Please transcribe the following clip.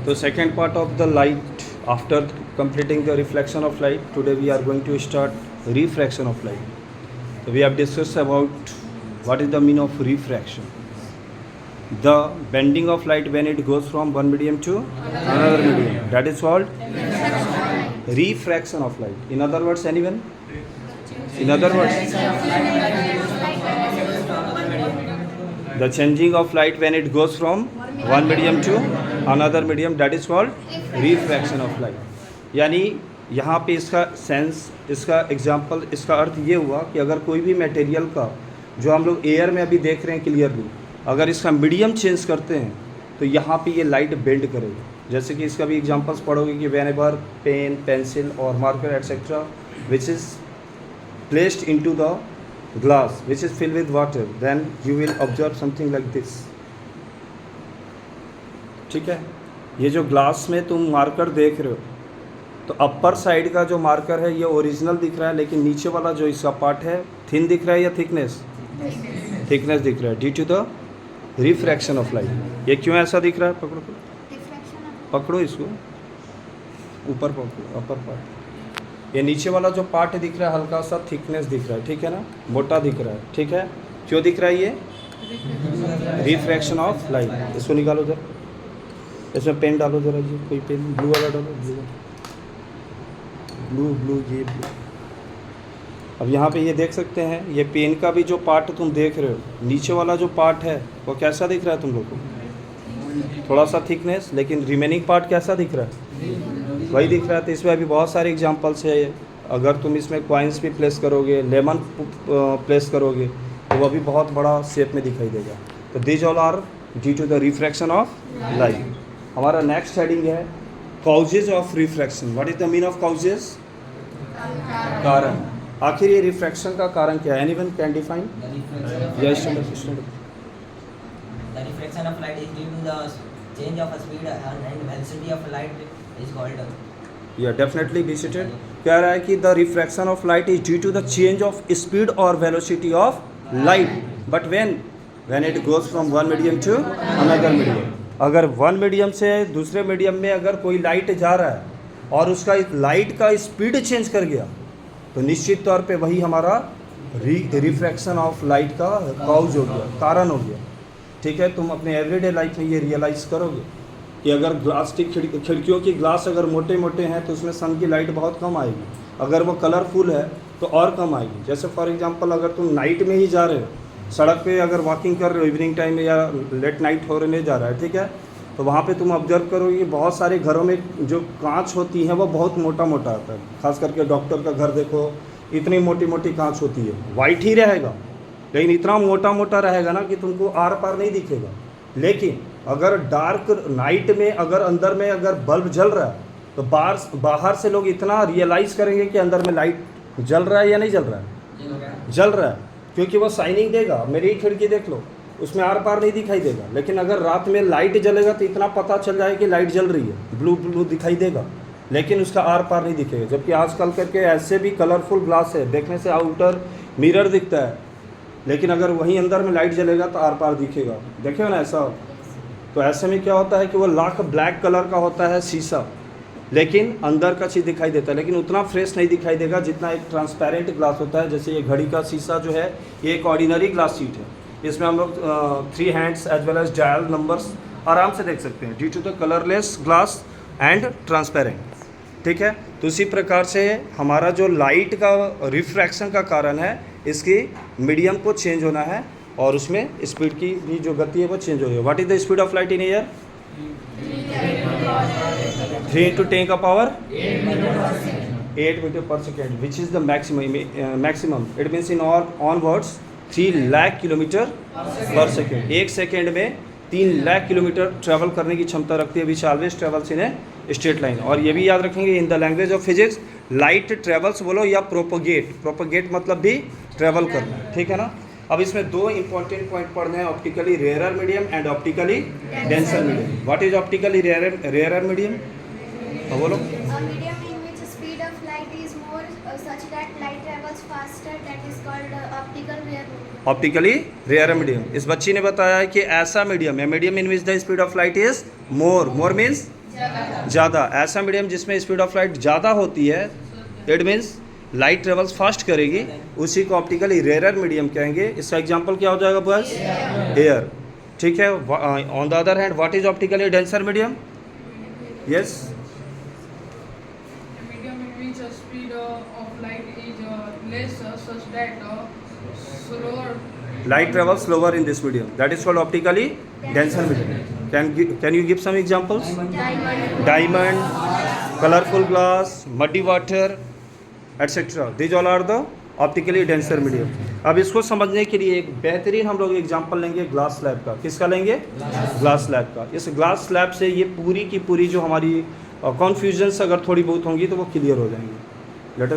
So second part of the light, after completing the reflection of light, today we are going to start refraction of light. So we have discussed about what is the meaning of refraction. The bending of light when it goes from one medium to another medium. That is called refraction of light. In other words, anyone? In other words, the changing of light when it goes from one medium to another medium, that is called refraction of light. यानी यहाँ पे इसका sense, इसका example, इसका अर्थ ये हुआ कि अगर कोई भी मटेरियल का जो हम लोग एयर में अभी देख रहे हैं क्लियरली, अगर इसका मीडियम चेंज करते हैं तो यहाँ पे ये लाइट बेंड करेगी. जैसे कि इसका भी एग्जांपल्स पढ़ोगे कि वेन एवर पेन, पेंसिल और marker etcetera which is placed into the glass which is filled with water, then you will observe something like this. ठीक है, ये जो ग्लास में तुम मार्कर देख रहे हो तो अपर साइड का जो मार्कर है ये ओरिजिनल दिख रहा है, लेकिन नीचे वाला जो इसका पार्ट है थिन दिख रहा है या थिकनेस दिख रहा है due to the refraction of light. ये क्यों ऐसा दिख रहा है? पकड़ो इसको, ऊपर पकड़ो, अपर पार्ट. ये नीचे वाला जो पार्ट दिख रहा है हल्का सा थिकनेस दिख रहा है, ठीक है ना, मोटा दिख रहा है. ठीक है, क्यों दिख रहा है? ये रिफ्रैक्शन ऑफ लाइट. इसको निकालो जरा, इसमें पेन डालो जरा जी, कोई पेन ब्लू वाला डालो, ब्लू ये ब्लू. अब यहाँ पे ये देख सकते हैं, ये पेन का भी जो पार्ट तुम देख रहे हो, नीचे वाला जो पार्ट है वो कैसा दिख रहा है तुम लोग को? थोड़ा सा थिकनेस, लेकिन रिमेनिंग पार्ट कैसा दिख रहा है? वही दिख रहा है. तो इसमें अभी बहुत सारे एग्जांपल्स है. अगर तुम इसमें कॉइन्स भी प्लेस करोगे, लेमन प्लेस करोगे तो वह भी बहुत बड़ा शेप में दिखाई देगा. तो this all are due to the refraction of light. हमारा नेक्स्ट हेडिंग है causes of refraction. What is the mean of causes? कारण. आखिर ये रिफ्रैक्शन का कारण क्या है? Anyone can define? Yes student. The refraction of light is due to the change of a speed and velocity of light is called. या definitely be seated. कह रहा है कि the refraction of light is due to the change of speed और velocity of light. But when it goes from one medium to another medium. अगर one medium से दूसरे medium में अगर कोई लाइट जा रहा है और उसका लाइट का स्पीड चेंज कर गया तो निश्चित तौर पे वही हमारा रिफ्रैक्शन ऑफ लाइट का कॉज हो गया, कारण हो गया. ठीक है, तुम अपने एवरीडे लाइफ में ये रियलाइज़ करोगे कि अगर ग्लास की खिड़कियों की ग्लास अगर मोटे मोटे हैं तो उसमें सन की लाइट बहुत कम आएगी. अगर वो कलरफुल है तो और कम आएगी. जैसे फॉर एग्जांपल अगर तुम नाइट में ही जा रहे हो, सड़क पे अगर वॉकिंग कर रहे हो इवनिंग टाइम में या लेट नाइट होने जा रहा है, ठीक है, तो वहाँ पे तुम ऑब्जर्व करोगे कि बहुत सारे घरों में जो कांच होती है वो बहुत मोटा मोटा आता है. खास करके डॉक्टर का घर देखो, इतनी मोटी मोटी कांच होती है. वाइट ही रहेगा लेकिन इतना मोटा मोटा रहेगा ना कि तुमको आर पार नहीं दिखेगा. लेकिन अगर डार्क नाइट में अगर अंदर में अगर बल्ब जल रहा है तो बाहर से लोग इतना रियलाइज़ करेंगे कि अंदर में लाइट जल रहा है या नहीं जल रहा है? जल रहा है, क्योंकि वो शाइनिंग देगा. मेरी खिड़की देख लो, उसमें आर पार नहीं दिखाई देगा. लेकिन अगर रात में लाइट जलेगा तो इतना पता चल जाएगा कि लाइट जल रही है, ब्लू ब्लू दिखाई देगा, लेकिन उसका आर पार नहीं दिखेगा. जबकि आजकल करके ऐसे भी कलरफुल ग्लास है, देखने से आउटर मिरर दिखता है, लेकिन अगर वहीं अंदर में लाइट जलेगा तो आर पार दिखेगा. देखे ना ऐसा? तो ऐसे में क्या होता है कि वो लाख ब्लैक कलर का होता है शीशा, लेकिन अंदर का चीज़ दिखाई देता है, लेकिन उतना फ्रेश नहीं दिखाई देगा जितना एक ट्रांसपेरेंट ग्लास होता है. जैसे ये घड़ी का शीशा जो है ये एक ऑर्डिनरी ग्लास शीट है. इसमें हम लोग 3 hands as well as dial numbers आराम से देख सकते हैं due to the colourless glass and transparent. ठीक है, तो इसी प्रकार से हमारा जो लाइट का रिफ्रैक्शन का कारण है, इसकी मीडियम को चेंज होना है और उसमें स्पीड की भी जो गति है वो चेंज हो रही है. What is the speed of light in air? 3 × 10 का पावर 8 मीटर पर second, which is the maximum. It means in on words 3 lakh kilometre पर सेकेंड. एक सेकेंड में 3 लाख किलोमीटर ट्रैवल करने की क्षमता रखती है, which always travels in a straight line. और ये भी याद रखेंगे in the language of physics, light travels बोलो या प्रोपोगेट मतलब भी ट्रैवल करना. ठीक है ना. अब इसमें 2 इंपॉर्टेंट पॉइंट पढ़ने हैं, optically rarer medium and optically denser medium. What is optically rarer medium? बोलो. Optically rare medium. इस बच्ची ने बताया है कि ऐसा मीडियम है, medium in which the speed of light is more means ज़्यादा। ऐसा मीडियम जिसमें स्पीड ऑफ लाइट ज़्यादा होती है, it means light travels fast करेगी, उसी को ऑप्टिकली रेयर मीडियम कहेंगे। इसका एग्जांपल क्या हो जाएगा बॉयज? एयर। ठीक है। On the other hand what is optically denser medium? Yes, medium in which speed of light is less such that slower light travels slower in this medium, that is called optically denser medium. Can you give some examples? Diamond, colorful glass, muddy water, etc. These all are the optically denser medium. अब इसको समझने के लिए एक बेहतरीन हम लोग example लेंगे ग्लास स्लैब का। किसका लेंगे? ग्लास स्लैब का। इस ग्लास स्लैब से ये पूरी की पूरी जो हमारी कॉन्फ्यूजन्स अगर थोड़ी बहुत होंगी तो वो क्लियर हो जाएंगी। Let us